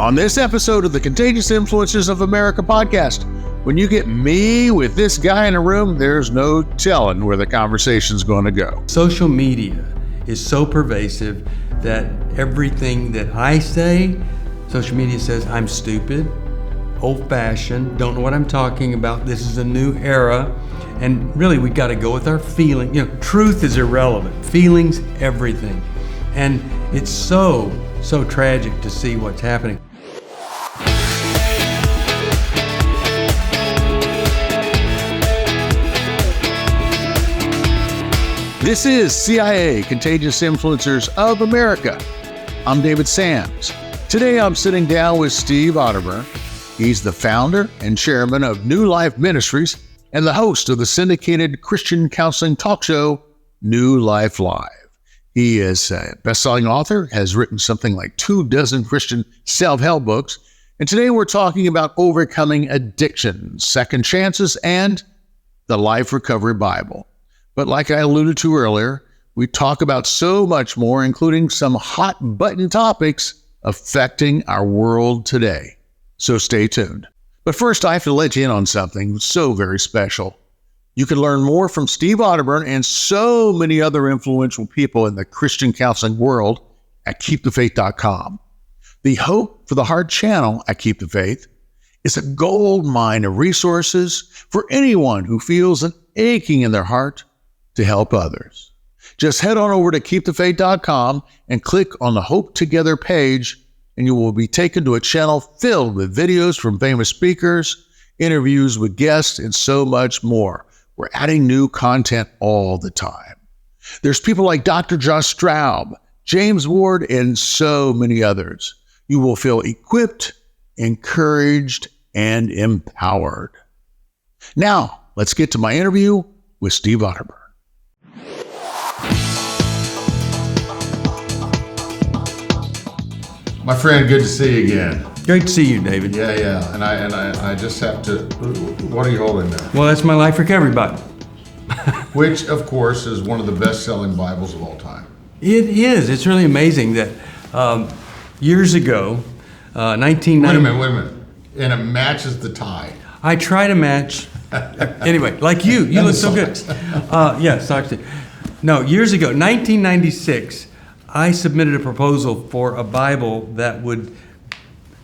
On this episode of the Contagious Influencers of America podcast, when you get me with this guy in a room, there's no telling where the conversation's going to go. Social media is so pervasive that everything that I say, social media says I'm stupid, old-fashioned, don't know what I'm talking about, this is a new era, and really we got to go with our feeling. Truth is irrelevant, feelings, everything. And it's so tragic to see what's happening. This is CIA, Contagious Influencers of America. I'm David Sams. Today I'm sitting down with Steve Arterburn. He's the founder and chairman of New Life Ministries and the host of the syndicated Christian counseling talk show, New Life Live. He is a best-selling author, has written something like 24 Christian self-help books, and today we're talking about overcoming addiction, second chances, and the Life Recovery Bible. But like I alluded to earlier, we talk about so much more, including some hot-button topics affecting our world today. So stay tuned. But first, I have to let you in on something so very special. You can learn more from Steve Arterburn and so many other influential people in the Christian counseling world at KeepTheFaith.com. The Hope for the Heart channel at Keep the Faith is a gold mine of resources for anyone who feels an aching in their heart to help others. Just head on over to KeepTheFaith.com and click on the Hope Together page, and you will be taken to a channel filled with videos from famous speakers, interviews with guests, and so much more. We're adding new content all the time. There's people like Dr. Josh Straub, James Ward, and so many others. You will feel equipped, encouraged, and empowered. Now, let's get to my interview with Steve Arterburn. My friend, good to see you again. Great to see you, David. Yeah. And I just have to, what are you holding there? Well, that's my Life Recovery Bible. Which, of course, is one of the best-selling Bibles of all time. It is. It's really amazing that years ago, 1990... Wait a minute. And it matches the tie. I try to match... Anyway, like you look so good. Socks. No, years ago, 1996, I submitted a proposal for a Bible that would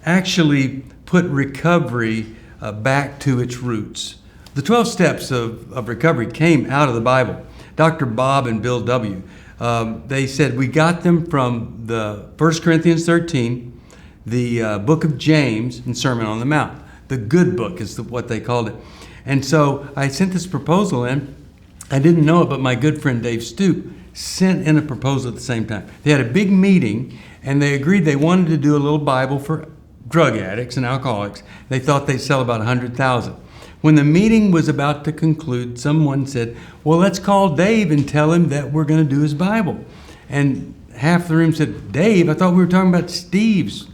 actually put recovery back to its roots. The 12 steps of recovery came out of the Bible. Dr. Bob and Bill W., they said we got them from the 1 Corinthians 13, the book of James, and Sermon on the Mount. The good book is what they called it. And so I sent this proposal in. I didn't know it, but my good friend Dave Stoop sent in a proposal at the same time. They had a big meeting, and they agreed they wanted to do a little Bible for drug addicts and alcoholics. They thought they'd sell about 100,000. When the meeting was about to conclude, someone said, well, let's call Dave and tell him that we're going to do his Bible. And half the room said, Dave, I thought we were talking about Steve's.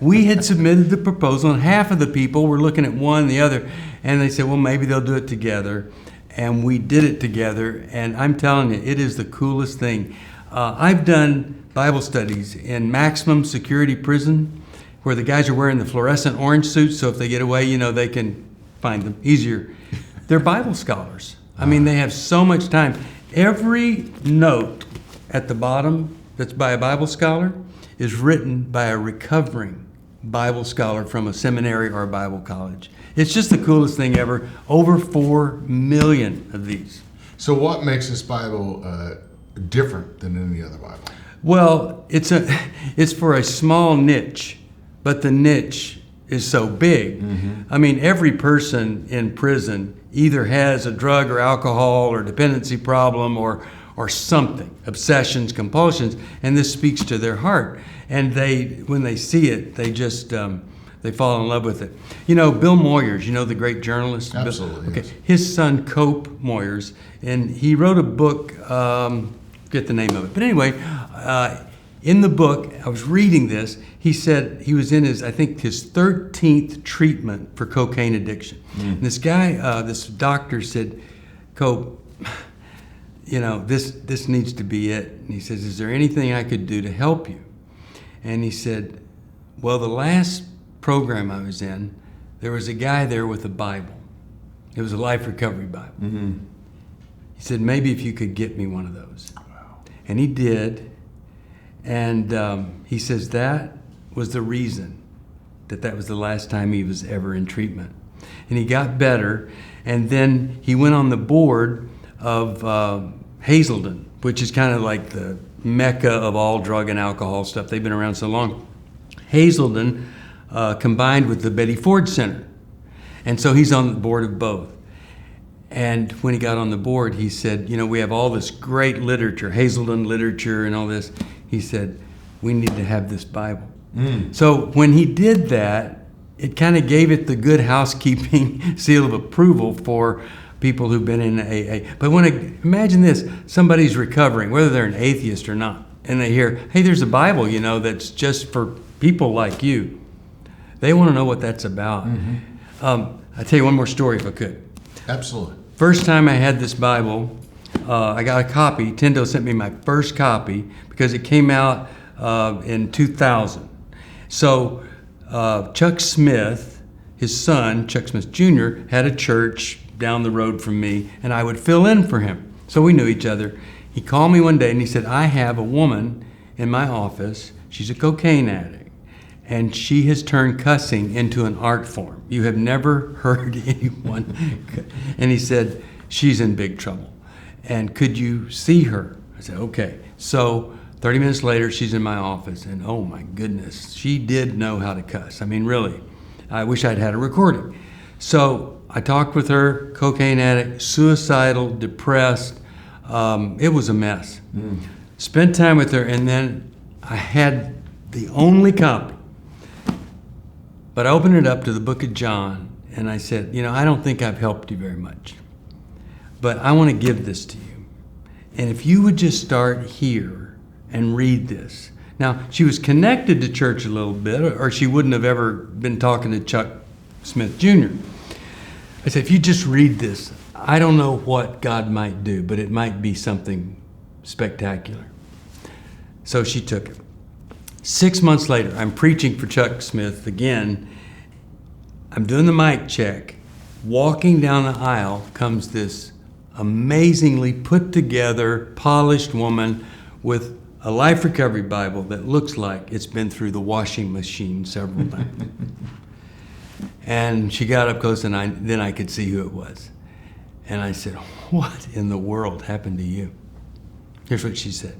We had submitted the proposal, and half of the people were looking at one and the other, and they said, well, maybe they'll do it together. And we did it together, and I'm telling you, it is the coolest thing. I've done Bible studies in maximum security prison where the guys are wearing the fluorescent orange suits, so if they get away, they can find them easier. They're Bible scholars. I mean, they have so much time. Every note at the bottom that's by a Bible scholar is written by a recovering Bible scholar from a seminary or a Bible college. It's just the coolest thing ever. Over 4 million of these. So what makes this Bible different than any other Bible? Well, it's for a small niche, but the niche is so big. Mm-hmm. I mean, every person in prison either has a drug or alcohol or dependency problem or something, obsessions, compulsions, and this speaks to their heart. And when they see it, they just... they fall in love with it. Bill Moyers, the great journalist? Absolutely. Okay. Yes. His son, Cope Moyers, and he wrote a book, forget the name of it. But anyway, in the book, I was reading this, he said he was in his 13th treatment for cocaine addiction. And this guy, this doctor said, Cope, this needs to be it. And he says, is there anything I could do to help you? And he said, Well, the last program I was in, there was a guy there with a Bible. It was a Life Recovery Bible. Mm-hmm. He said, maybe if you could get me one of those. Wow. And he did. And he says that was the reason that was the last time he was ever in treatment. And he got better. And then he went on the board of Hazelden, which is kind of like the mecca of all drug and alcohol stuff. They've been around so long. Hazelden combined with the Betty Ford Center. And so he's on the board of both. And when he got on the board, he said, we have all this great literature, Hazelden literature and all this. He said, we need to have this Bible. So when he did that, it kind of gave it the good housekeeping seal of approval for people who've been in AA. But imagine this, somebody's recovering, whether they're an atheist or not, and they hear, hey, there's a Bible, that's just for people like you. They want to know what that's about. I'll tell you one more story if I could. Absolutely. First time I had this Bible, I got a copy. Tendo sent me my first copy because it came out in 2000. So Chuck Smith, his son, Chuck Smith Jr., had a church down the road from me, and I would fill in for him. So we knew each other. He called me one day and he said, I have a woman in my office. She's a cocaine addict, and she has turned cussing into an art form. You have never heard anyone. And he said, she's in big trouble. And could you see her? I said, okay. So 30 minutes later, she's in my office, and oh my goodness, she did know how to cuss. I mean, really, I wish I'd had a recording. So I talked with her, cocaine addict, suicidal, depressed. It was a mess. Spent time with her, and then I had the only copy. But I opened it up to the book of John, and I said, I don't think I've helped you very much, but I want to give this to you. And if you would just start here and read this. Now, she was connected to church a little bit, or she wouldn't have ever been talking to Chuck Smith Jr. I said, if you just read this, I don't know what God might do, but it might be something spectacular. So she took it. 6 months later, I'm preaching for Chuck Smith again. I'm doing the mic check. Walking down the aisle comes this amazingly put together, polished woman with a Life Recovery Bible that looks like it's been through the washing machine several times. And she got up close, and then I could see who it was. And I said, what in the world happened to you? Here's what she said.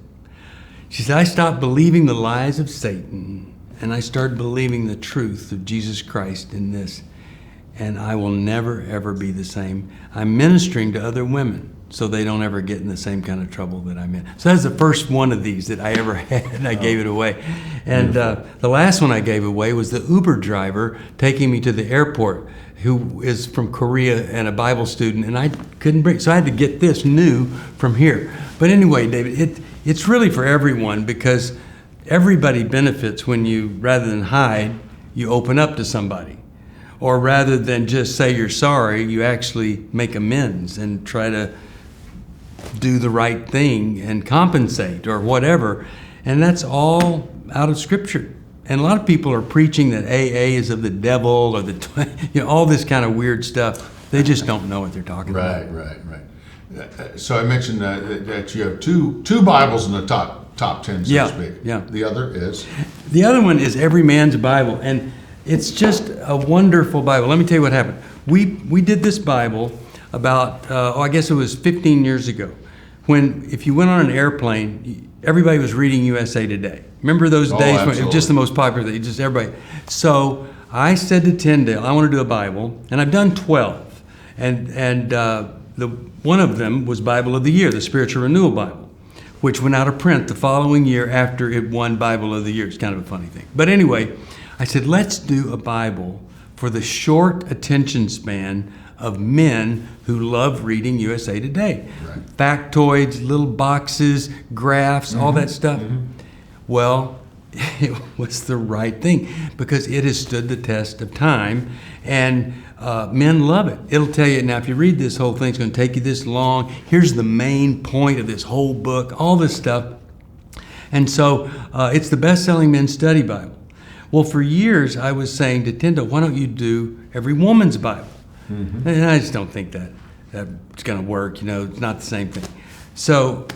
She said, I stopped believing the lies of Satan, and I started believing the truth of Jesus Christ in this, and I will never, ever be the same. I'm ministering to other women so they don't ever get in the same kind of trouble that I'm in. So that's the first one of these that I ever had, and I gave it away. And the last one I gave away was the Uber driver taking me to the airport, who is from Korea and a Bible student, and I couldn't bring, so I had to get this new from here. But anyway, David, it's really for everyone, because everybody benefits when you, rather than hide, you open up to somebody. Or rather than just say you're sorry, you actually make amends and try to do the right thing and compensate or whatever. And that's all out of Scripture. And a lot of people are preaching that AA is of the devil or all this kind of weird stuff. They just don't know what they're talking about. Right. So I mentioned that you have two Bibles in the top 10, so to speak. Yeah. The other is? The other one is Every Man's Bible, and it's just a wonderful Bible. Let me tell you what happened. We did this Bible about, I guess it was 15 years ago, when if you went on an airplane, everybody was reading USA Today. Remember those days when it was just the most popular thing, just everybody. So I said to Tyndale, I want to do a Bible, and I've done 12. And one of them was Bible of the Year, the Spiritual Renewal Bible, which went out of print the following year after it won Bible of the Year. It's kind of a funny thing. But anyway, I said, let's do a Bible for the short attention span of men who love reading USA Today. Right. Factoids, little boxes, graphs, all that stuff. Well, it was the right thing because it has stood the test of time, and men love it. It'll tell you, now if you read this whole thing, it's going to take you this long. Here's the main point of this whole book, all this stuff. And so it's the best-selling men's study Bible. Well, for years I was saying to Tyndall, why don't you do every woman's Bible? Mm-hmm. And I just don't think that's going to work. It's not the same thing. So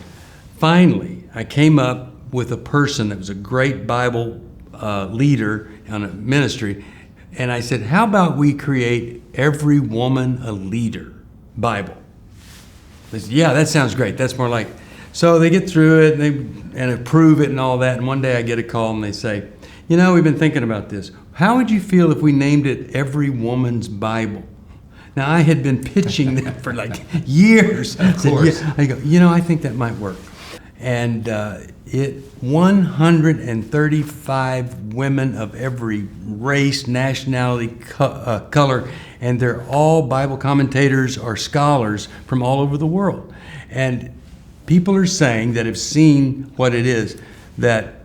finally, I came up with a person that was a great Bible leader on a ministry, and I said, how about we create every woman a leader Bible? They said, yeah, that sounds great. That's more like. So they get through it and approve it and all that. And one day I get a call and they say, we've been thinking about this. How would you feel if we named it Every Woman's Bible? Now, I had been pitching that for like years. Of course. Yeah. I go, I think that might work. And 135 women of every race, nationality, color, and they're all Bible commentators or scholars from all over the world. And people are saying that have seen what it is, that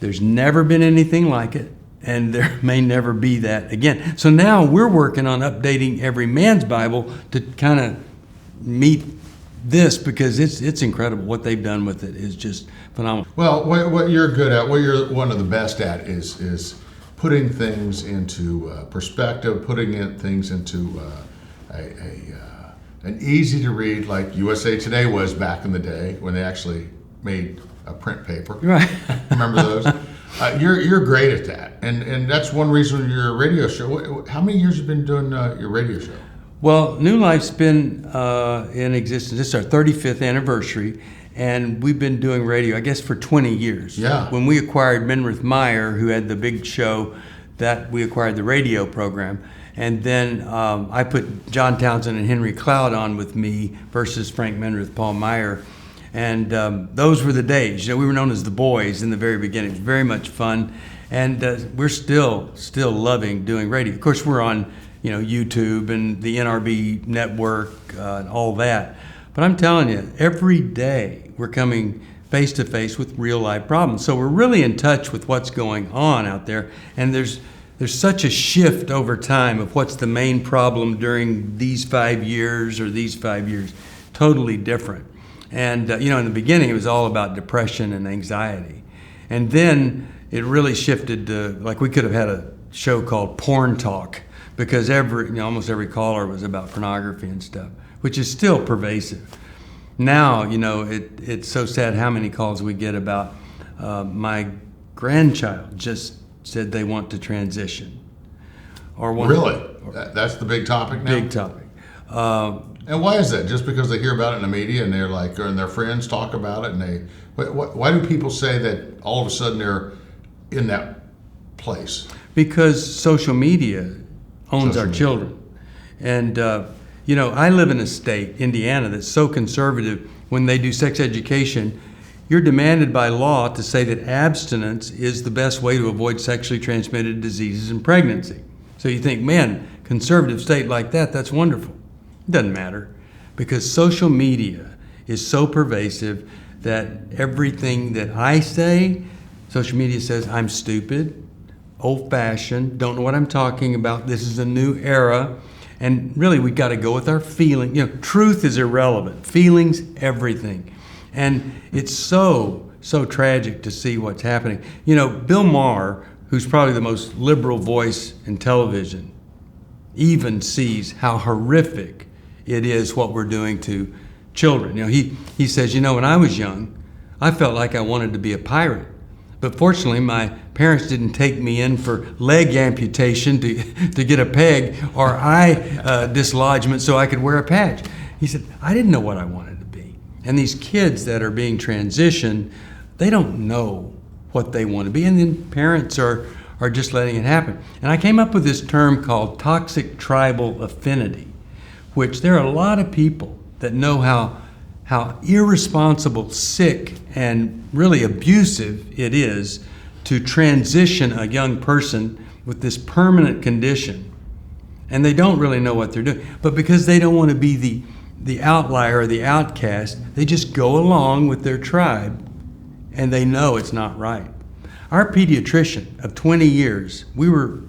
there's never been anything like it, and there may never be that again. So now we're working on updating every man's Bible to kind of meet this, because it's incredible. What they've done with it is just phenomenal. Well, what you're good at, what you're one of the best at, is putting things into perspective, putting things into an easy to read, like USA Today was back in the day when they actually made a print paper. Right. Remember those? You're great at that, and that's one reason your radio show. How many years have you been doing your radio show? Well, New Life's been in existence. This is our 35th anniversary, and we've been doing radio, I guess, for 20 years. Yeah. When we acquired Menrith Meyer, who had the big show, that we acquired the radio program. And then I put John Townsend and Henry Cloud on with me versus Frank Menrith, Paul Meyer. And those were the days. We were known as the boys in the very beginning. It was very much fun. And we're still loving doing radio. Of course, we're on YouTube and the NRB network and all that. But I'm telling you, every day we're coming face to face with real life problems. So we're really in touch with what's going on out there. And there's such a shift over time of what's the main problem during these 5 years or these 5 years. Totally different. And, in the beginning, it was all about depression and anxiety. And then it really shifted to, like, we could have had a show called Porn Talk, because almost every caller was about pornography and stuff, which is still pervasive. Now, it's so sad how many calls we get about my grandchild just said they want to transition. Really? That's the big topic now? Big topic. And why is that? Just because they hear about it in the media and they're like, and their friends talk about it, and why do people say that all of a sudden they're in that place? Because social media owns our children. And, I live in a state, Indiana, that's so conservative. When they do sex education, you're demanded by law to say that abstinence is the best way to avoid sexually transmitted diseases and pregnancy. So you think, man, conservative state like that, that's wonderful. It doesn't matter, because social media is so pervasive that everything that I say, social media says I'm stupid, old-fashioned, don't know what I'm talking about, this is a new era. And really, we got to go with our feeling. Truth is irrelevant. Feelings, everything. And it's so tragic to see what's happening. Bill Maher, who's probably the most liberal voice in television, even sees how horrific it is what we're doing to children. He says, when I was young, I felt like I wanted to be a pirate. But fortunately, my parents didn't take me in for leg amputation to get a peg or eye dislodgement so I could wear a patch. He said, I didn't know what I wanted to be. And these kids that are being transitioned, they don't know what they want to be. And then parents are just letting it happen. And I came up with this term called toxic tribal affinity, which there are a lot of people that know how irresponsible, sick, and really abusive it is to transition a young person with this permanent condition. And they don't really know what they're doing. But because they don't want to be the outlier or the outcast, they just go along with their tribe, and they know it's not right. Our pediatrician of 20 years, we were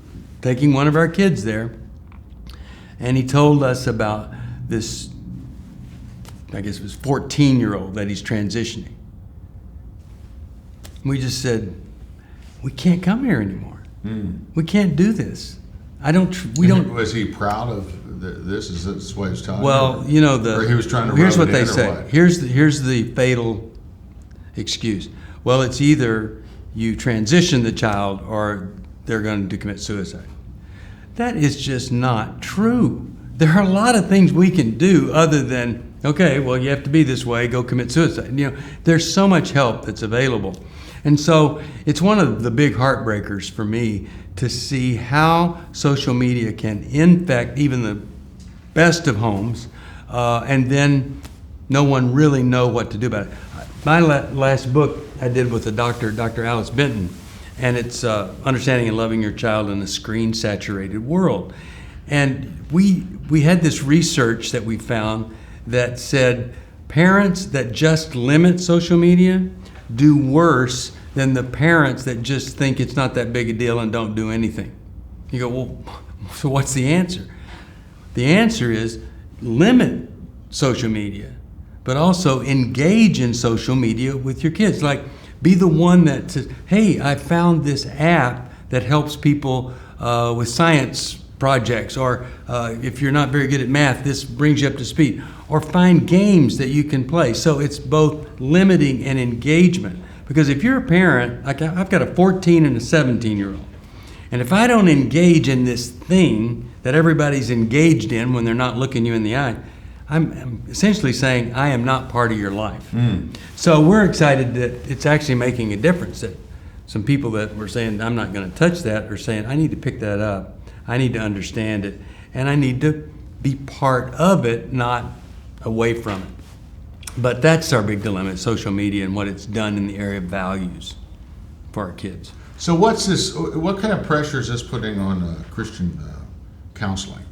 taking one of our kids there, and he told us about this, I guess it was 14-year-old that he's transitioning. We just said, we can't come here anymore. We can't do this. We don't. Was he proud of this? Is this what he was telling Well, you? Or he was trying to here's rub what it they in, or say. what? Here's the fatal excuse. Well, it's either you transition the child or they're going to commit suicide. That is just not true. There are a lot of things we can do other than, okay, well, you have to be this way, go commit suicide. There's so much help that's available. And so it's one of the big heartbreakers for me to see how social media can infect even the best of homes, and then no one really know what to do about it. My last book I did with a doctor, Dr. Alice Benton, and it's Understanding and Loving Your Child in a Screen-Saturated World. And we had this research that we found that said parents that just limit social media do worse than the parents that just think it's not that big a deal and don't do anything. You go, well, so what's the answer? The answer is limit social media, but also engage in social media with your kids. Like, be the one that says, hey, I found this app that helps people with science projects, or if you're not very good at math, this brings you up to speed. Or find games that you can play. So it's both limiting and engagement. Because if you're a parent, like I've got a 14 and a 17-year-old, and if I don't engage in this thing that everybody's engaged in when they're not looking you in the eye, I'm essentially saying I am not part of your life. So we're excited that it's actually making a difference, that some people that were saying, I'm not going to touch that, are saying, I need to pick that up. I need to understand it, and I need to be part of it, not away from it. But that's our big dilemma, social media and what it's done in the area of values for our kids. So what kind of pressure is this putting on Christian counseling?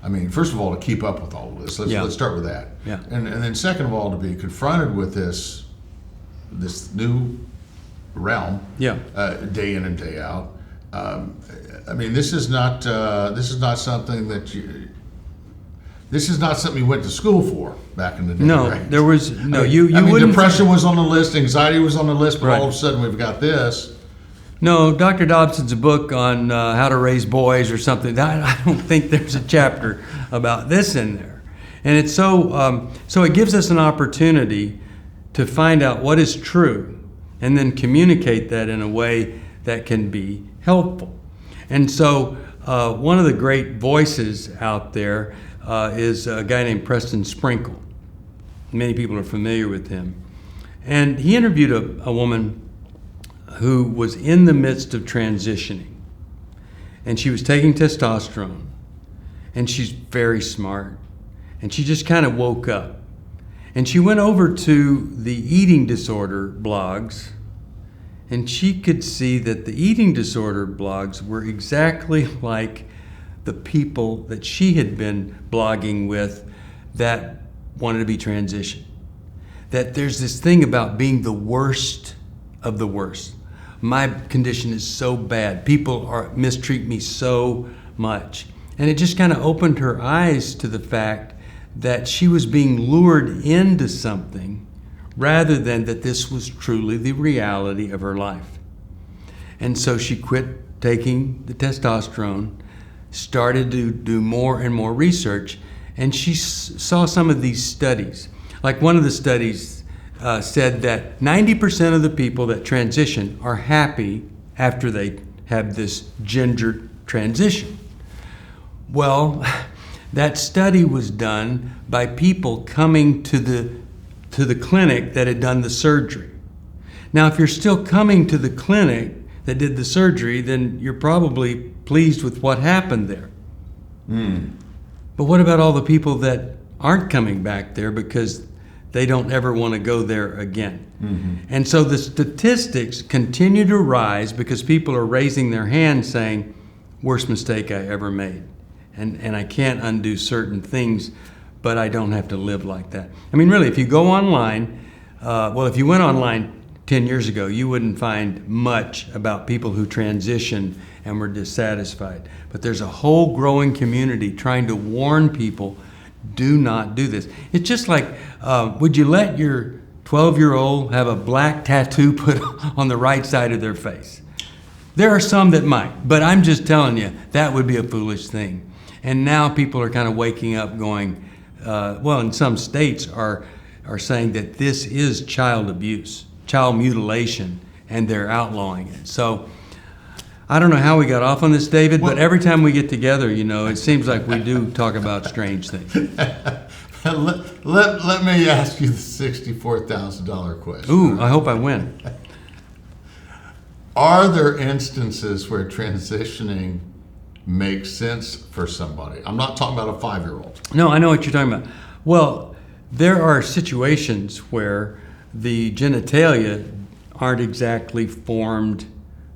I mean, first of all, to keep up with all of this. Let's start with that. Yeah. And then second of all, to be confronted with this new realm, day in and day out. I mean, this is not something that This is not something you went to school for back in the day. No, right? there was no. You wouldn't. Depression was on the list, anxiety was on the list, but Right. all of a sudden we've got this. No, Dr. Dobson's book on how to raise boys or something. I don't think there's a chapter about this in there, and it's so it gives us an opportunity to find out what is true, and then communicate that in a way that can be helpful. And so one of the great voices out there is a guy named Preston Sprinkle. Many people are familiar with him. And he interviewed a woman who was in the midst of transitioning. And she was taking testosterone. And she's very smart. And she just kind of woke up. And she went over to the eating disorder blogs. And she could see that the eating disorder blogs were exactly like the people that she had been blogging with that wanted to be transitioned. That there's this thing about being the worst of the worst. My condition is so bad. People mistreat me so much. And it just kind of opened her eyes to the fact that she was being lured into something rather than that this was truly the reality of her life. And so she quit taking the testosterone, started to do more and more research, and she saw some of these studies. Like one of the studies said that 90% of the people that transition are happy after they have this gender transition. Well, that study was done by people coming to the clinic that had done the surgery. Now, if you're still coming to the clinic that did the surgery, then you're probably pleased with what happened there. But what about all the people that aren't coming back there because they don't ever want to go there again? And so the statistics continue to rise because people are raising their hands saying, worst mistake I ever made. And I can't undo certain things, but I don't have to live like that. I mean, really, if you go online, if you went online 10 years ago, you wouldn't find much about people who transitioned and were dissatisfied. But there's a whole growing community trying to warn people, do not do this. It's just like, would you let your 12-year-old have a black tattoo put on the right side of their face? There are some that might, but I'm just telling you, that would be a foolish thing. And now people are kind of waking up going, in some states are saying that this is child abuse, child mutilation, and they're outlawing it. So I don't know how we got off on this, David, but every time we get together, it seems like we do talk about strange things. Let me ask you the $64,000 question. Ooh, I hope I win. Are there instances where transitioning makes sense for somebody? I'm not talking about a 5-year-old. No, I know what you're talking about. Well, there are situations where the genitalia aren't exactly formed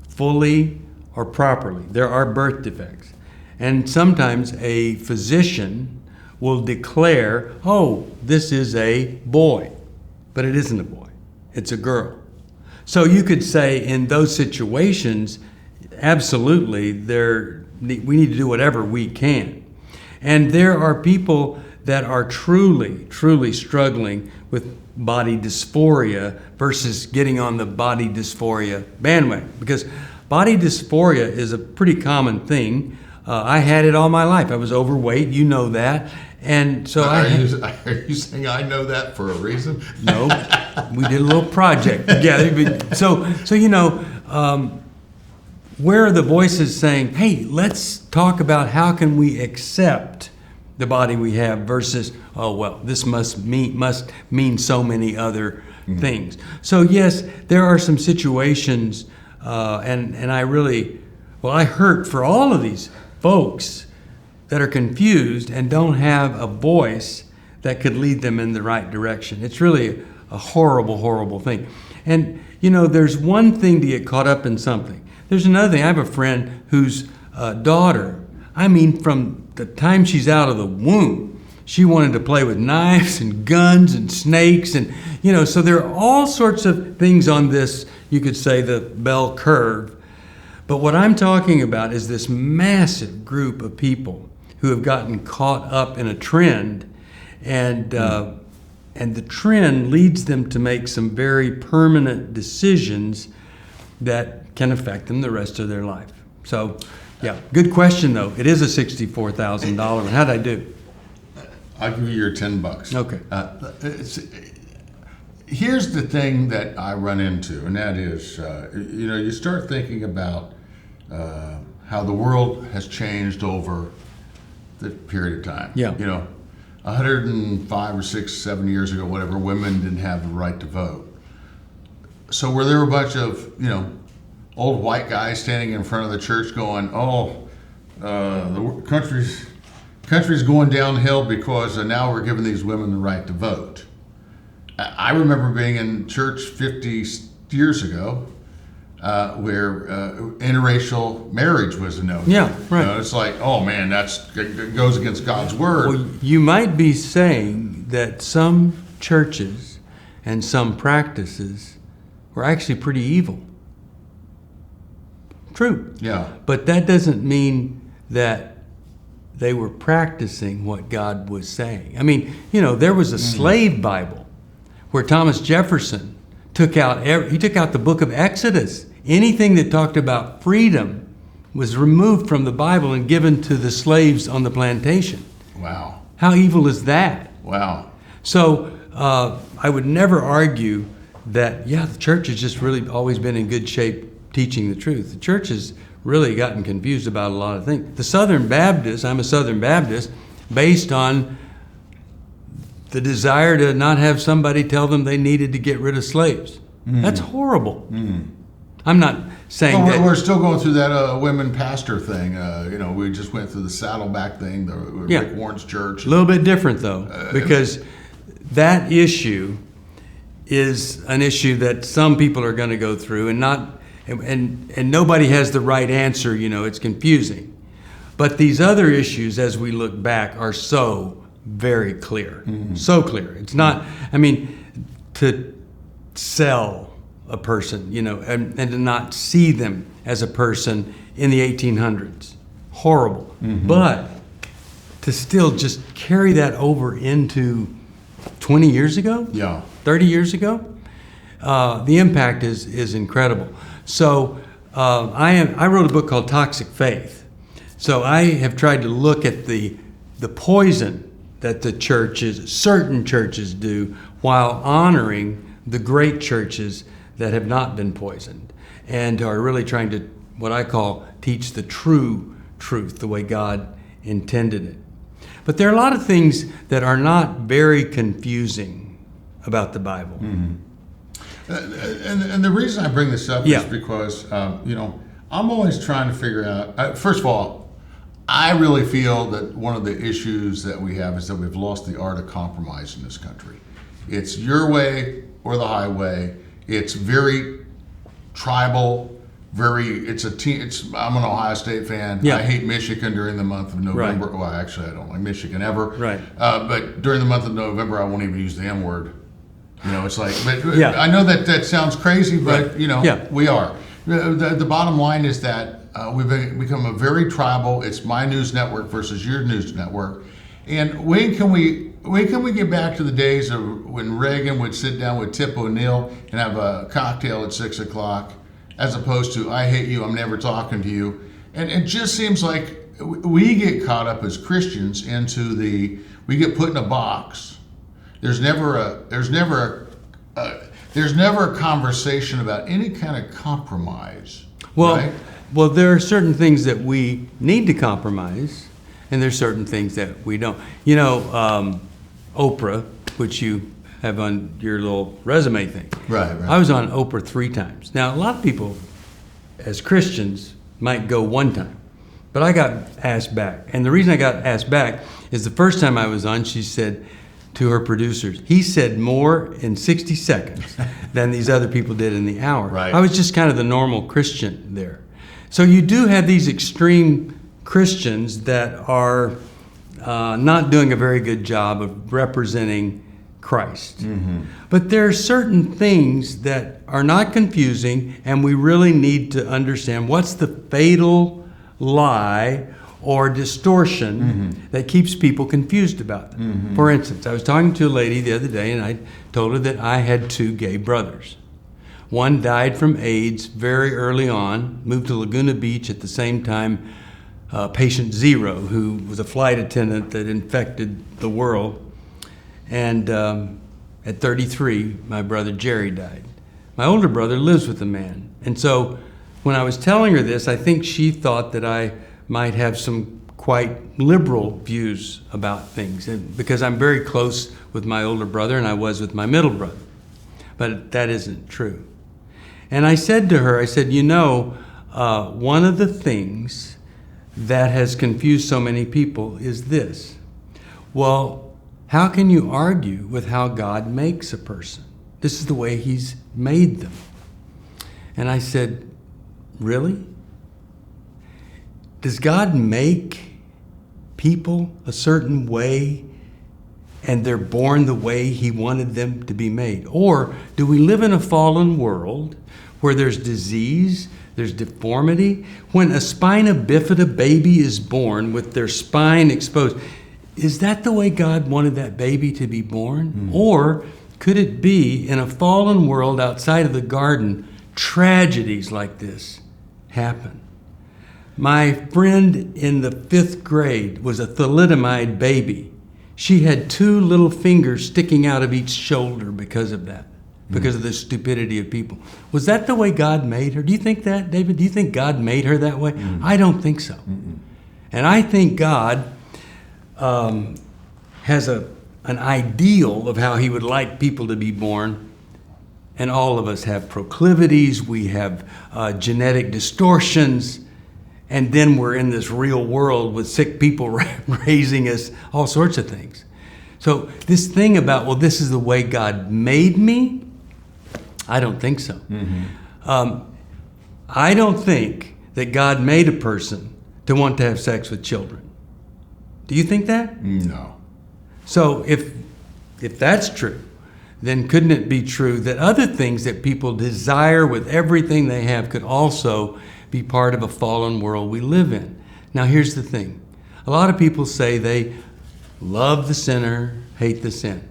fully or properly. There are birth defects. And sometimes a physician will declare, oh, this is a boy. But it isn't a boy. It's a girl. So you could say in those situations, absolutely, we need to do whatever we can. And there are people that are truly, truly struggling with body dysphoria versus getting on the body dysphoria bandwagon. Because body dysphoria is a pretty common thing. I had it all my life. I was overweight, you know that. And so are you saying I know that for a reason? No, we did a little project together. So where are the voices saying, hey, let's talk about how can we accept the body we have versus, oh, well, this must mean so many other things. So yes, there are some situations, and I hurt for all of these folks that are confused and don't have a voice that could lead them in the right direction. It's really a horrible, horrible thing. And, there's one thing to get caught up in something. There's another thing. I have a friend whose daughter, from the time she's out of the womb, she wanted to play with knives and guns and snakes. And, so there are all sorts of things on this, you could say, the bell curve. But what I'm talking about is this massive group of people who have gotten caught up in a trend, and the trend leads them to make some very permanent decisions that can affect them the rest of their life. So, yeah, good question though. It is a $64,000. How'd I do? I'll give you your $10. Okay. Here's the thing that I run into, and that is, you start thinking about how the world has changed over the period of time. Yeah. 105 or 6, 7 years ago, whatever, women didn't have the right to vote. So were there a bunch of, old white guys standing in front of the church going, the country's going downhill because now we're giving these women the right to vote? I remember being in church 50 years ago where interracial marriage was a no. Yeah, right. It's like, oh man, it goes against God's word. Well, you might be saying that some churches and some practices were actually pretty evil. True. Yeah. But that doesn't mean that they were practicing what God was saying. There was a slave Bible where Thomas Jefferson took out the book of Exodus. Anything that talked about freedom was removed from the Bible and given to the slaves on the plantation. Wow. How evil is that? Wow. So I would never argue that, the church has just really always been in good shape teaching the truth. The church has really gotten confused about a lot of things. The Southern Baptist, I'm a Southern Baptist, based on the desire to not have somebody tell them they needed to get rid of slaves. That's horrible. I'm not saying that. We're still going through that women pastor thing. We just went through the Saddleback thing, the Rick Warren's church. A little bit different though, because that issue is an issue that some people are going to go through, and nobody has the right answer. It's confusing. But these other issues, as we look back, are so very clear. So clear. It's not, to sell a person, and to not see them as a person in the 1800s. Horrible. But to still just carry that over into 20 years ago? Yeah. 30 years ago? The impact is incredible. So I wrote a book called Toxic Faith. So I have tried to look at the poison that the churches, certain churches do, while honoring the great churches that have not been poisoned and are really trying to, what I call, teach the true truth, the way God intended it. But there are a lot of things that are not very confusing about the Bible. Mm-hmm. And the reason I bring this up is because, I'm always trying to figure out, first of all, I really feel that one of the issues that we have is that we've lost the art of compromise in this country. It's your way or the highway. It's very tribal, I'm an Ohio State fan. Yeah. I hate Michigan during the month of November. Right. Well, actually, I don't like Michigan ever. Right. But during the month of November, I won't even use the M word. It's like, but Yeah. I know that sounds crazy, but Right. we are. The bottom line is that we've become a very tribal. It's my news network versus your news network. And when can we get back to the days of when Reagan would sit down with Tip O'Neill and have a cocktail at 6:00, as opposed to "I hate you, I'm never talking to you"? And it just seems like we get caught up as Christians into we get put in a box. There's never a conversation about any kind of compromise. Right? Well, there are certain things that we need to compromise, and there's certain things that we don't. Oprah, which you have on your little resume thing. Right. I was on Oprah 3 times. Now, a lot of people, as Christians, might go 1 time, but I got asked back. And the reason I got asked back is the first time I was on, she said to her producers, he said more in 60 seconds than these other people did in the hour. Right. I was just kind of the normal Christian there. So you do have these extreme Christians that are not doing a very good job of representing Christ. Mm-hmm. But there are certain things that are not confusing, and we really need to understand what's the fatal lie or distortion that keeps people confused about them. Mm-hmm. For instance, I was talking to a lady the other day, and I told her that I had 2 gay brothers. One died from AIDS very early on, moved to Laguna Beach at the same time patient 0, who was a flight attendant that infected the world. And at 33, my brother Jerry died. My older brother lives with the man. And so when I was telling her this, I think she thought that I might have some quite liberal views about things, and because I'm very close with my older brother, and I was with my middle brother. But that isn't true. And I said to her, one of the things that has confused so many people is this. Well, how can you argue with how God makes a person? This is the way He's made them. And I said, really? Does God make people a certain way and they're born the way He wanted them to be made? Or do we live in a fallen world where there's disease, there's deformity? When a spina bifida baby is born with their spine exposed, is that the way God wanted that baby to be born? Mm. Or could it be in a fallen world outside of the garden, tragedies like this happen? My friend in the 5th grade was a thalidomide baby. She had 2 little fingers sticking out of each shoulder because of that, because of the stupidity of people. Was that the way God made her? Do you think that, David? Do you think God made her that way? I don't think so. And I think God has an ideal of how He would like people to be born. And all of us have proclivities. We have genetic distortions. And then we're in this real world with sick people raising us, all sorts of things. So this thing about, well, this is the way God made me, I don't think so. I don't think that God made a person to want to have sex with children. Do you think that? No. So if that's true, then couldn't it be true that other things that people desire with everything they have could also be part of a fallen world we live in? Now, here's the thing. A lot of people say they love the sinner, hate the sin.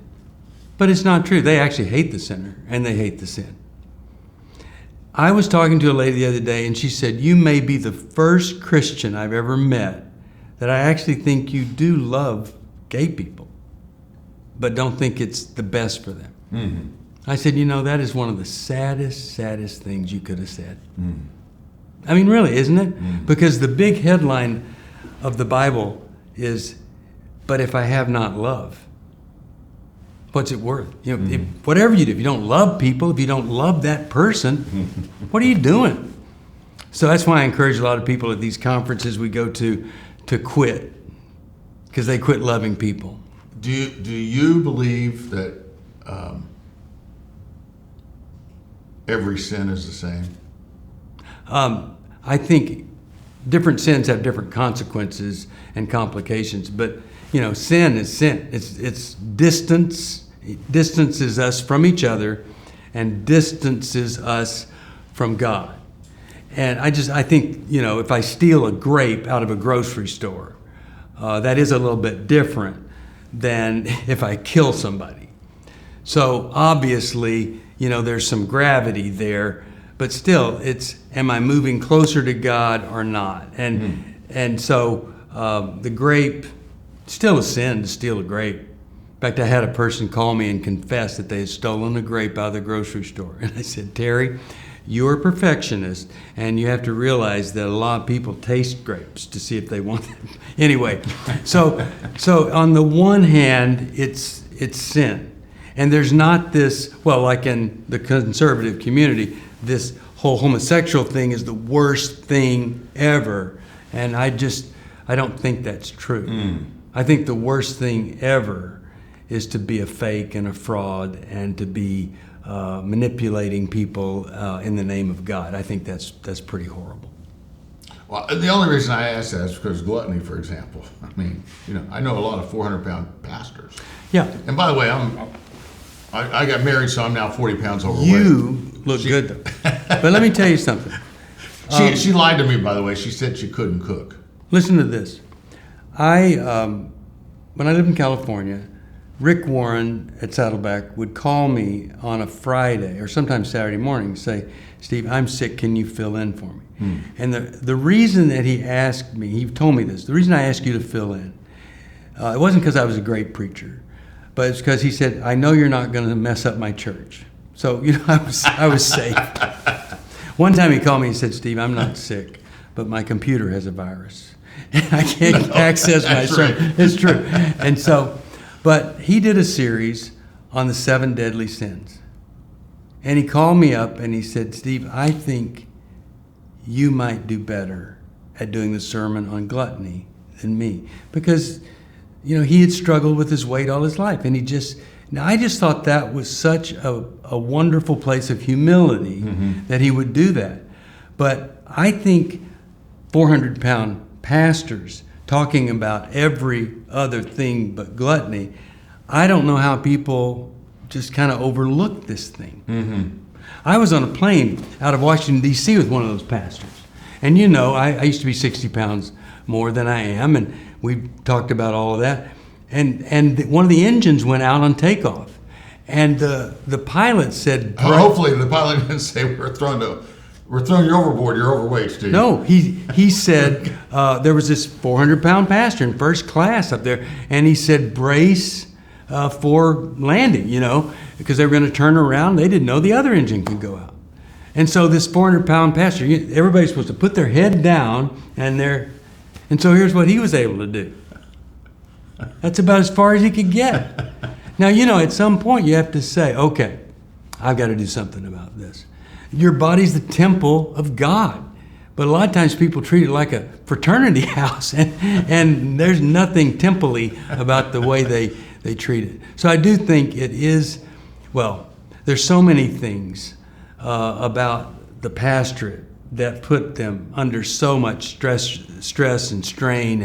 But it's not true. They actually hate the sinner and they hate the sin. I was talking to a lady the other day, and she said, you may be the first Christian I've ever met that I actually think you do love gay people, but don't think it's the best for them. Mm-hmm. I said, that is one of the saddest things you could have said. Mm. I mean, really, isn't it? Mm. Because the big headline of the Bible is, but if I have not love, what's it worth? If, whatever you do, if you don't love people, if you don't love that person, what are you doing? So that's why I encourage a lot of people at these conferences we go to quit, because they quit loving people. Do you believe that every sin is the same? I think different sins have different consequences and complications, but sin is sin. It's distance. It distances us from each other and distances us from God. And I think, if I steal a grape out of a grocery store, that is a little bit different than if I kill somebody. So obviously, there's some gravity there, but still, it's, am I moving closer to God or not? And so the grape, still a sin to steal a grape. In fact, I had a person call me and confess that they had stolen a grape out of the grocery store. And I said, Terry, you're a perfectionist, and you have to realize that a lot of people taste grapes to see if they want them. Anyway, so on the one hand, it's sin. And there's not this, like in the conservative community, this whole homosexual thing is the worst thing ever. And I don't think that's true. Mm. I think the worst thing ever is to be a fake and a fraud and to be manipulating people in the name of God. I think that's pretty horrible. Well, the only reason I ask that is because gluttony, for example. I mean, I know a lot of 400-pound pastors. Yeah. And by the way, I got married, so I'm now 40 pounds overweight. You look good, though. But let me tell you something. She lied to me, by the way. She said she couldn't cook. Listen to this. When I lived in California, Rick Warren at Saddleback would call me on a Friday or sometimes Saturday morning and say, Steve, I'm sick, can you fill in for me? Hmm. And the reason that he asked me, he told me this, the reason I asked you to fill in, it wasn't because I was a great preacher, but it's because he said, I know you're not going to mess up my church. So, I was safe. One time he called me and said, Steve, I'm not sick, but my computer has a virus. And I can't access my sermon. Right. It's true. And so, but he did a series on the 7 deadly sins. And he called me up and he said, Steve, I think you might do better at doing the sermon on gluttony than me. Because, he had struggled with his weight all his life. And I just thought that was such a wonderful place of humility that he would do that. But I think 400-pound pastors talking about every other thing but gluttony, I don't know how people just kind of overlook this thing. Mm-hmm. I was on a plane out of Washington, D.C. with one of those pastors. And I used to be 60 pounds more than I am, and we talked about all of that. And one of the engines went out on takeoff. And the pilot said... hopefully the pilot didn't say, we're throwing you overboard, you're overweight, Steve. No, he said there was this 400-pound pastor in first class up there, and he said brace for landing, because they were going to turn around. They didn't know the other engine could go out. And so this 400-pound pastor, everybody's supposed to put their head down, and so here's what he was able to do. That's about as far as he could get. Now, at some point you have to say, okay, I've got to do something about this. Your body's the temple of God. But a lot of times people treat it like a fraternity house, and there's nothing temple-y about the way they treat it. So I do think it is, there's so many things about the pastorate that put them under so much stress and strain,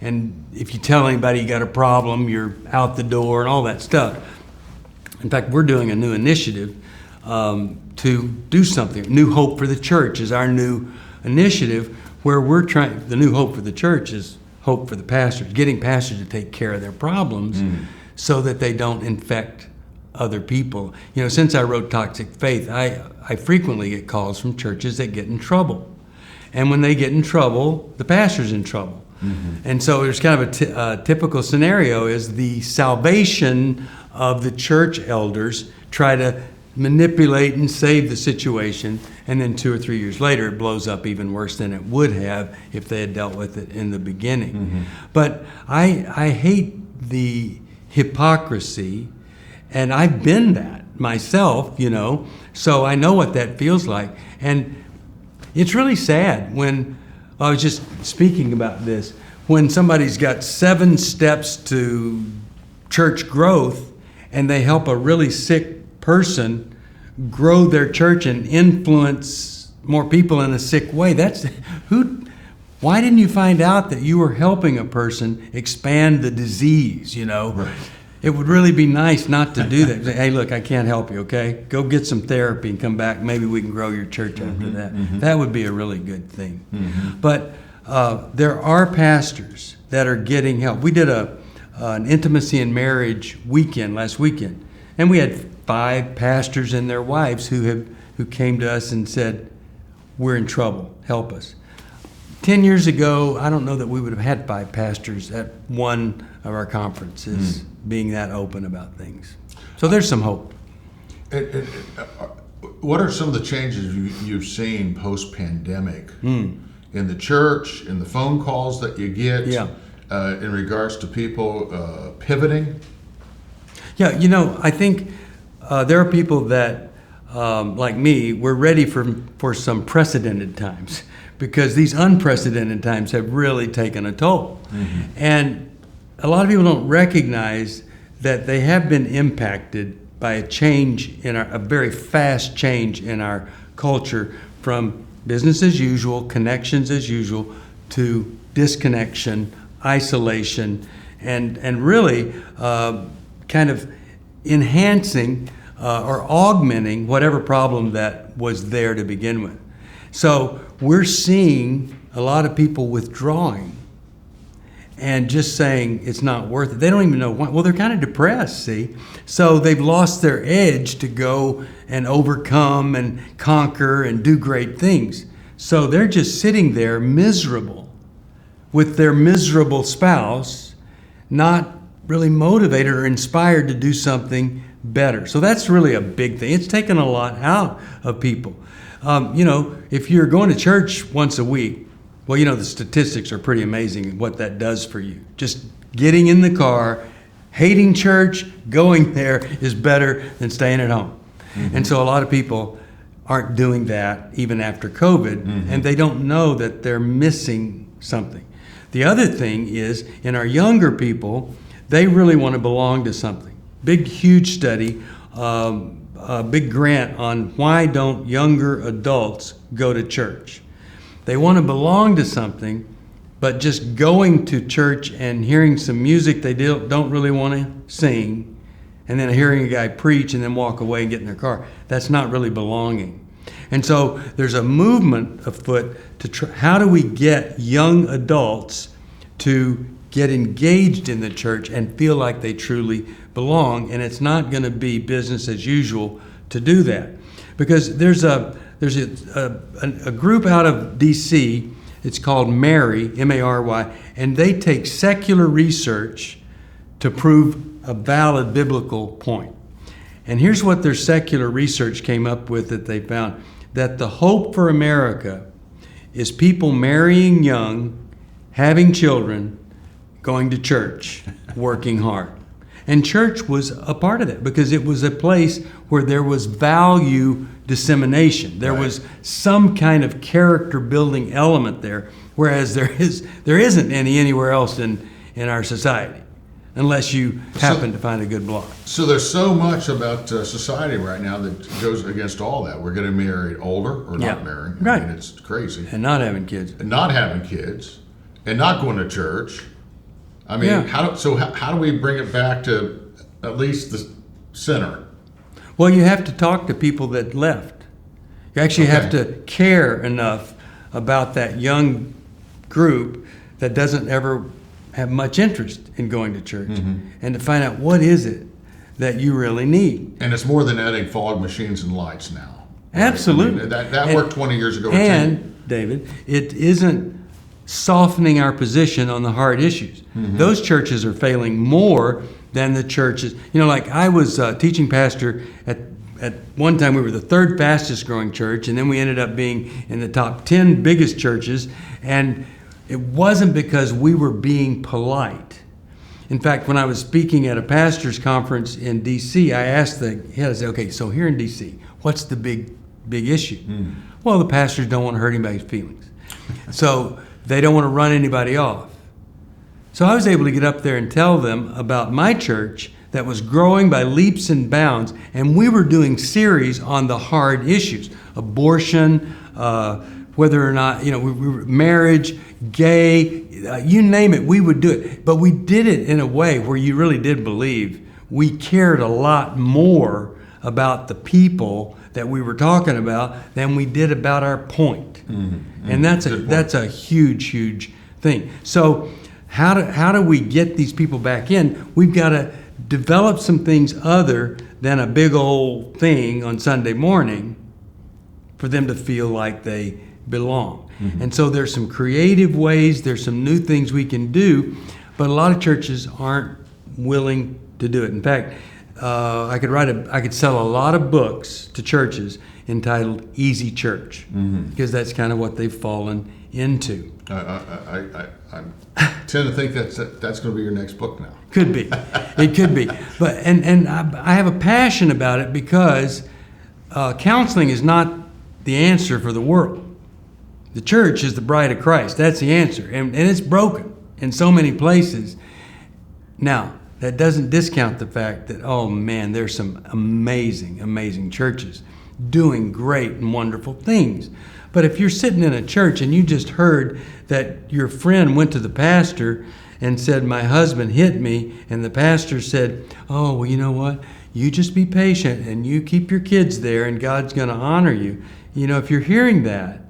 and if you tell anybody you got a problem, you're out the door and all that stuff. In fact, we're doing a new initiative to do something. New Hope for the Church is our new initiative, where the New Hope for the Church is hope for the pastors, getting pastors to take care of their problems so that they don't infect other people. Since I wrote Toxic Faith, I frequently get calls from churches that get in trouble. And when they get in trouble, the pastor's in trouble. Mm-hmm. And so there's kind of a typical scenario is the salvation of the church elders try to manipulate and save the situation, and then 2 or 3 years later it blows up even worse than it would have if they had dealt with it in the beginning. Mm-hmm. But I hate the hypocrisy, and I've been that myself, so I know what that feels like. And it's really sad when, I was just speaking about this, when somebody's got 7 steps to church growth and they help a really sick person grow their church and influence more people in a sick way. Why didn't you find out that you were helping a person expand the disease, Right. It would really be nice not to do that. Say, hey, look, I can't help you, okay? Go get some therapy and come back. Maybe we can grow your church after that. Mm-hmm. That would be a really good thing. Mm-hmm. But there are pastors that are getting help. We did an intimacy and marriage weekend last weekend, and we had 5 pastors and their wives who came to us and said, we're in trouble, help us. 10 years ago, I don't know that we would have had 5 pastors at one of our conferences being that open about things. So there's some hope. What are some of the changes you've seen post-pandemic in the church, in the phone calls that you get, in regards to people pivoting? Yeah, I think there are people that, like me, we're ready for some precedented times, because these unprecedented times have really taken a toll. Mm-hmm. And a lot of people don't recognize that they have been impacted by a very fast change in our culture, from business as usual, connections as usual, to disconnection, isolation, and really kind of enhancing or augmenting whatever problem that was there to begin with. So we're seeing a lot of people withdrawing and just saying it's not worth it. They don't even know why. Well, they're kind of depressed, see? So they've lost their edge to go and overcome and conquer and do great things. So they're just sitting there miserable with their miserable spouse, not really motivated or inspired to do something better. So that's really a big thing. It's taken a lot out of people. If you're going to church once a week, well, the statistics are pretty amazing what that does for you. Just getting in the car, hating church, going there is better than staying at home. Mm-hmm. And so a lot of people aren't doing that even after COVID, mm-hmm. and they don't know that they're missing something. The other thing is, in our younger people, they really want to belong to something. Big, huge study, a big grant on why don't younger adults go to church. They want to belong to something, but just going to church and hearing some music they don't really want to sing, and then hearing a guy preach and then walk away and get in their car, that's not really belonging. And so there's a movement afoot to how do we get young adults to get engaged in the church and feel like they truly belong, and it's not going to be business as usual to do that. Because there's a group out of D.C., it's called Mary, M-A-R-Y, and they take secular research to prove a valid biblical point. And here's what their secular research came up with that they found, that the hope for America is people marrying young, having children, going to church, working hard. And church was a part of that because it was a place where there was value dissemination. There was some kind of character building element there, whereas there isn't anywhere else in our society, unless you happen to find a good blog. So there's so much about society right now that goes against all that. We're getting married older or not marrying. Right. I mean, it's crazy. And not having kids. And not having kids. And not going to church. I mean, how do we bring it back to at least the center? Well, you have to talk to people that left. You actually have to care enough about that young group that doesn't ever have much interest in going to church, mm-hmm. and to find out what is it that you really need. And it's more than adding fog machines and lights now. Right? Absolutely. I mean, that worked 20 years ago. And, David, it isn't softening our position on the hard issues. Mm-hmm. Those churches are failing more than the churches. You know, like I was teaching pastor at one time. We were the third fastest growing church, and then we ended up being in the top 10 biggest churches. And it wasn't because we were being polite. In fact, when I was speaking at a pastor's conference in D.C., I asked the head, I said, okay, so here in D.C., what's the big issue? Well, the pastors don't want to hurt anybody's feelings. So they don't want to run anybody off. So I was able to get up there and tell them about my church that was growing by leaps and bounds, and we were doing series on the hard issues: abortion, whether or not, we were marriage, gay, you name it, we would do it. But we did it in a way where you really did believe we cared a lot more about the people that we were talking about than we did about our point. Mm-hmm. And that's a huge thing. So how do we get these people back in? We've got to develop some things other than a big old thing on Sunday morning for them to feel like they belong. Mm-hmm. And so there's some creative ways, there's some new things we can do, but a lot of churches aren't willing to do it. In fact, I could sell a lot of books to churches entitled Easy Church, because that's kind of what they've fallen into. I tend to think that's going to be your next book now. Could be, it could be, but and I have a passion about it because counseling is not the answer for the world. The church is the bride of Christ. That's the answer, and it's broken in so many places. Now, that doesn't discount the fact that, oh man, there's some amazing churches doing great and wonderful things. But if you're sitting in a church and you just heard that your friend went to the pastor and said, my husband hit me, and the pastor said, oh, well, you know what? You just be patient and you keep your kids there and God's going to honor you. If you're hearing that,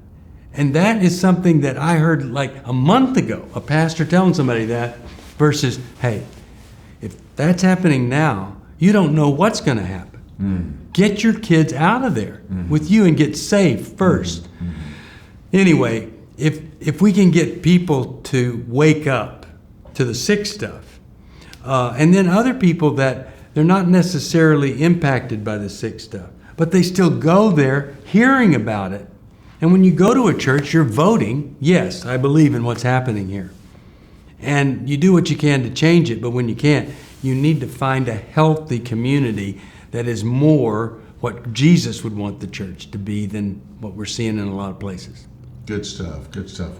and that is something that I heard like a month ago, a pastor telling somebody that, versus, hey, if that's happening now, you don't know what's going to happen. Get your kids out of there with you and get saved first. Anyway, if we can get people to wake up to the sick stuff, and then other people that they're not necessarily impacted by the sick stuff, but they still go there hearing about it. And when you go to a church, you're voting, yes, I believe in what's happening here. And you do what you can to change it, but when you can't, you need to find a healthy community that is more what Jesus would want the church to be than what we're seeing in a lot of places. Good stuff.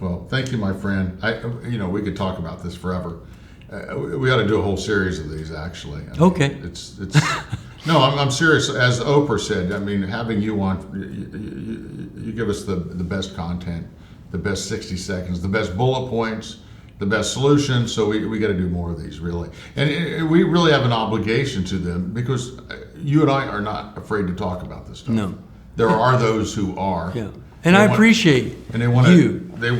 Well, thank you, my friend. We could talk about this forever. We ought to do a whole series of these, actually. Okay. It's no, I'm serious. As Oprah said, having you on, you give us the best content, the best 60 seconds, the best bullet points, the best solutions. So we got to do more of these, really. And we really have an obligation to them because you and I are not afraid to talk about this stuff. No. There are those who are. Yeah. And I appreciate and they want you. They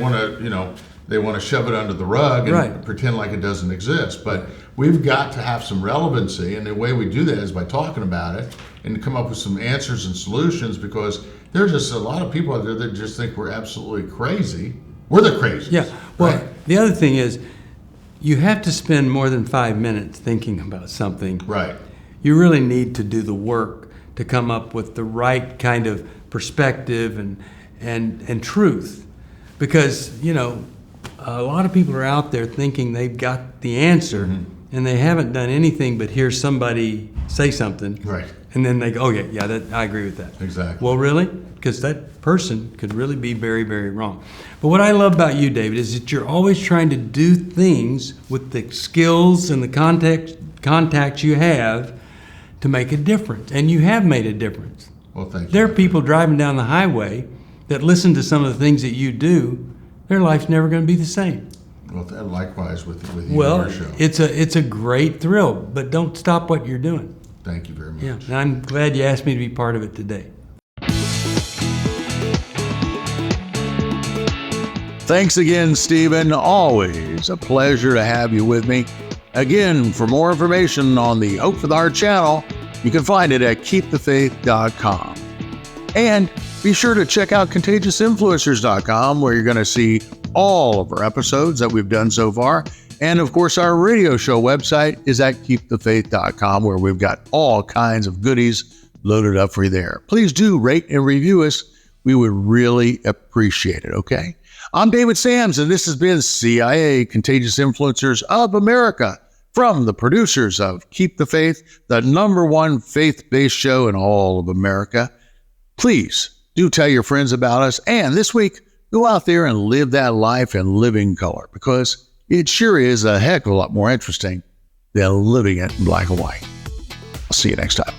want to shove it under the rug and pretend like it doesn't exist. But we've got to have some relevancy, and the way we do that is by talking about it and to come up with some answers and solutions, because there's just a lot of people out there that just think we're absolutely crazy. We're the crazies. Yeah. Well, the other thing is you have to spend more than 5 minutes thinking about something. Right. You really need to do the work to come up with the right kind of perspective and truth, because a lot of people are out there thinking they've got the answer, and they haven't done anything but hear somebody say something, right? And then they go, "Oh yeah, I agree with that." Exactly. Well, really, because that person could really be very, very wrong. But what I love about you, David, is that you're always trying to do things with the skills and the contacts you have to make a difference, and you have made a difference. Well, thank you. There are people driving down the highway that listen to some of the things that you do. Their life's never going to be the same. Well, likewise with you and your show. It's a great thrill, but don't stop what you're doing. Thank you very much. Yeah, and I'm glad you asked me to be part of it today. Thanks again, Stephen. Always a pleasure to have you with me. Again, for more information on the Hope for the Heart channel, you can find it at KeepTheFaith.com. And be sure to check out ContagiousInfluencers.com, where you're going to see all of our episodes that we've done so far. And of course, our radio show website is at KeepTheFaith.com, where we've got all kinds of goodies loaded up for you there. Please do rate and review us. We would really appreciate it, okay? I'm David Sams, and this has been CIA, Contagious Influencers of America, from the producers of Keep the Faith, the #1 faith-based show in all of America. Please do tell your friends about us, and this week, go out there and live that life in living color, because it sure is a heck of a lot more interesting than living it in black and white. I'll see you next time.